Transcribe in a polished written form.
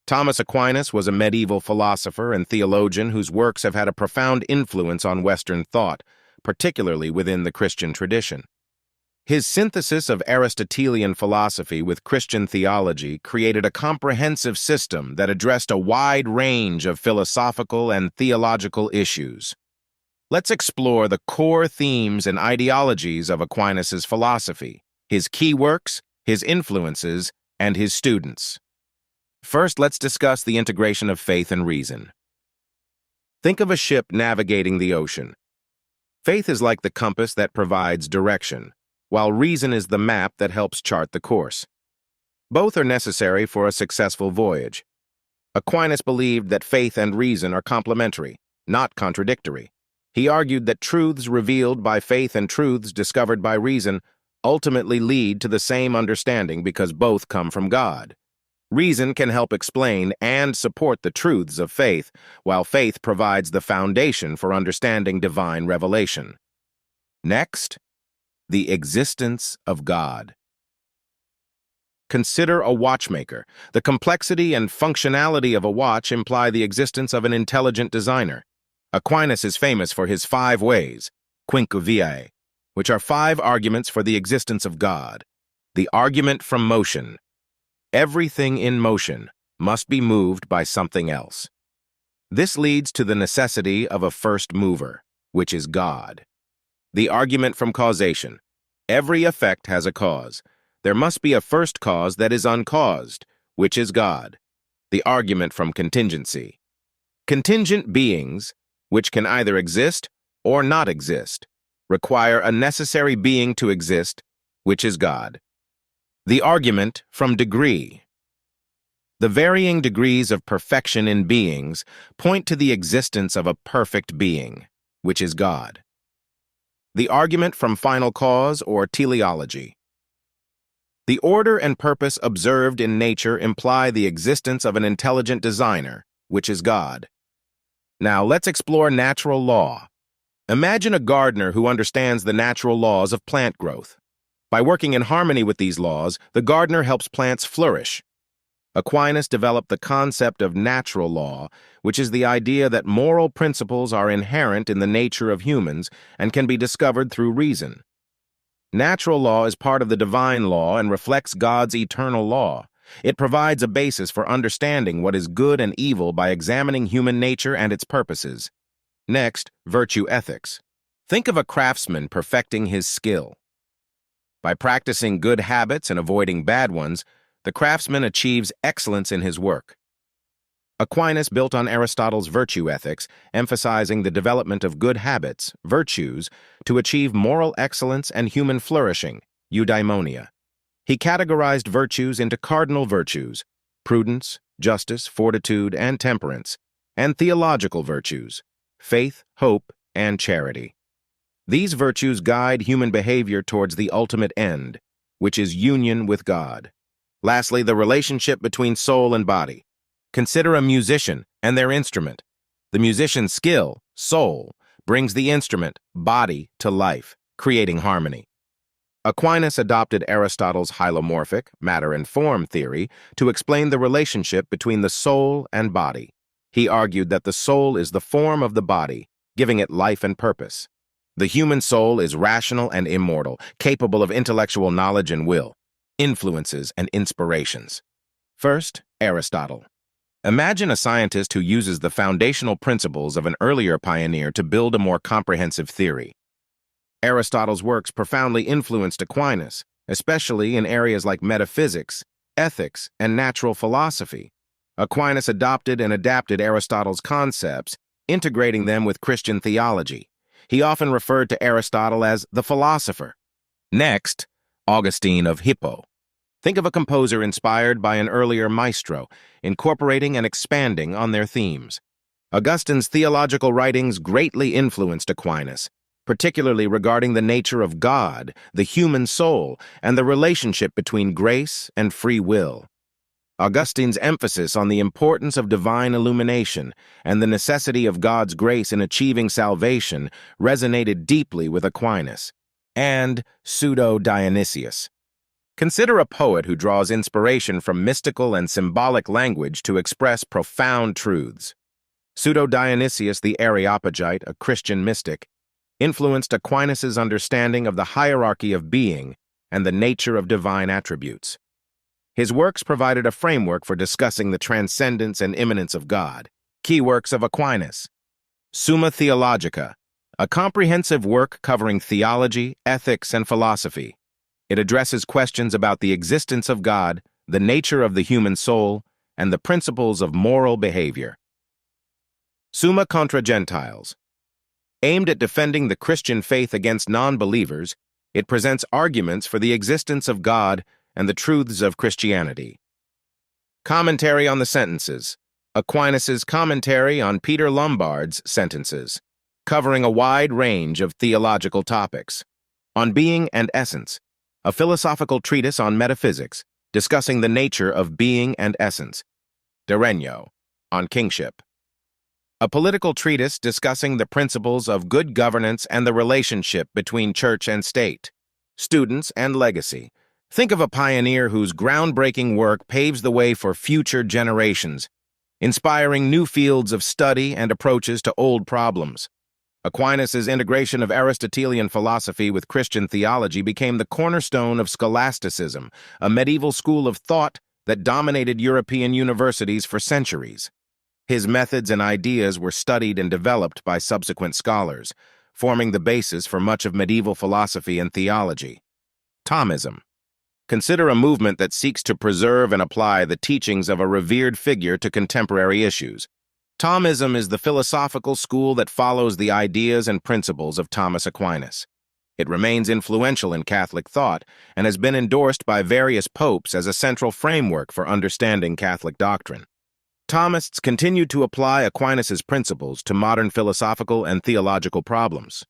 Thomas Aquinas was a medieval philosopher and theologian whose works have had a profound influence on Western thought, particularly within the Christian tradition. His synthesis of Aristotelian philosophy with Christian theology created a comprehensive system that addressed a wide range of philosophical and theological issues. Let's explore the core themes and ideologies of Aquinas' philosophy, his key works, his influences, and his students. First, let's discuss the integration of faith and reason. Think of a ship navigating the ocean. Faith is like the compass that provides direction, while reason is the map that helps chart the course. Both are necessary for a successful voyage. Aquinas believed that faith and reason are complementary, not contradictory. He argued that truths revealed by faith and truths discovered by reason ultimately lead to the same understanding because both come from God. Reason can help explain and support the truths of faith, while faith provides the foundation for understanding divine revelation. Next, the existence of God. Consider a watchmaker. The complexity and functionality of a watch imply the existence of an intelligent designer. Aquinas is famous for his 5 ways, quinque viae, which are 5 arguments for the existence of God. The argument from motion. Everything in motion must be moved by something else. This leads to the necessity of a first mover, which is God. The argument from causation. Every effect has a cause. There must be a first cause that is uncaused, which is God. The argument from contingency. Contingent beings, which can either exist or not exist, require a necessary being to exist, which is God. The argument from degree. The varying degrees of perfection in beings point to the existence of a perfect being, which is God. The argument from final cause or teleology. The order and purpose observed in nature imply the existence of an intelligent designer, which is God. Now let's explore natural law. Imagine a gardener who understands the natural laws of plant growth. By working in harmony with these laws, the gardener helps plants flourish. Aquinas developed the concept of natural law, which is the idea that moral principles are inherent in the nature of humans and can be discovered through reason. Natural law is part of the divine law and reflects God's eternal law. It provides a basis for understanding what is good and evil by examining human nature and its purposes. Next, virtue ethics. Think of a craftsman perfecting his skill. By practicing good habits and avoiding bad ones, the craftsman achieves excellence in his work. Aquinas built on Aristotle's virtue ethics, emphasizing the development of good habits, virtues, to achieve moral excellence and human flourishing, eudaimonia. He categorized virtues into cardinal virtues, prudence, justice, fortitude, and temperance, and theological virtues, faith, hope, and charity. These virtues guide human behavior towards the ultimate end, which is union with God. Lastly, the relationship between soul and body. Consider a musician and their instrument. The musician's skill, soul, brings the instrument, body, to life, creating harmony. Aquinas adopted Aristotle's hylomorphic, matter and form theory to explain the relationship between the soul and body. He argued that the soul is the form of the body, giving it life and purpose. The human soul is rational and immortal, capable of intellectual knowledge and will. Influences and inspirations. First, Aristotle. Imagine a scientist who uses the foundational principles of an earlier pioneer to build a more comprehensive theory. Aristotle's works profoundly influenced Aquinas, especially in areas like metaphysics, ethics, and natural philosophy. Aquinas adopted and adapted Aristotle's concepts, integrating them with Christian theology. He often referred to Aristotle as the philosopher. Next, Augustine of Hippo. Think of a composer inspired by an earlier maestro, incorporating and expanding on their themes. Augustine's theological writings greatly influenced Aquinas, particularly regarding the nature of God, the human soul, and the relationship between grace and free will. Augustine's emphasis on the importance of divine illumination and the necessity of God's grace in achieving salvation resonated deeply with Aquinas. And Pseudo-Dionysius. Consider a poet who draws inspiration from mystical and symbolic language to express profound truths. Pseudo-Dionysius the Areopagite, a Christian mystic, influenced Aquinas' understanding of the hierarchy of being and the nature of divine attributes. His works provided a framework for discussing the transcendence and immanence of God. Key works of Aquinas: Summa Theologica, a comprehensive work covering theology, ethics, and philosophy. It addresses questions about the existence of God, the nature of the human soul, and the principles of moral behavior. Summa Contra Gentiles. Aimed at defending the Christian faith against non-believers, it presents arguments for the existence of God and the truths of Christianity. Commentary on the Sentences. Aquinas' commentary on Peter Lombard's sentences, covering a wide range of theological topics. On Being and Essence, a philosophical treatise on metaphysics, discussing the nature of being and essence. De Regno, on kingship. A political treatise discussing the principles of good governance and the relationship between church and state. Students and legacy. Think of a pioneer whose groundbreaking work paves the way for future generations, inspiring new fields of study and approaches to old problems. Aquinas' integration of Aristotelian philosophy with Christian theology became the cornerstone of scholasticism, a medieval school of thought that dominated European universities for centuries. His methods and ideas were studied and developed by subsequent scholars, forming the basis for much of medieval philosophy and theology. Thomism. Consider a movement that seeks to preserve and apply the teachings of a revered figure to contemporary issues. Thomism is the philosophical school that follows the ideas and principles of Thomas Aquinas. It remains influential in Catholic thought and has been endorsed by various popes as a central framework for understanding Catholic doctrine. Thomists continued to apply Aquinas' principles to modern philosophical and theological problems.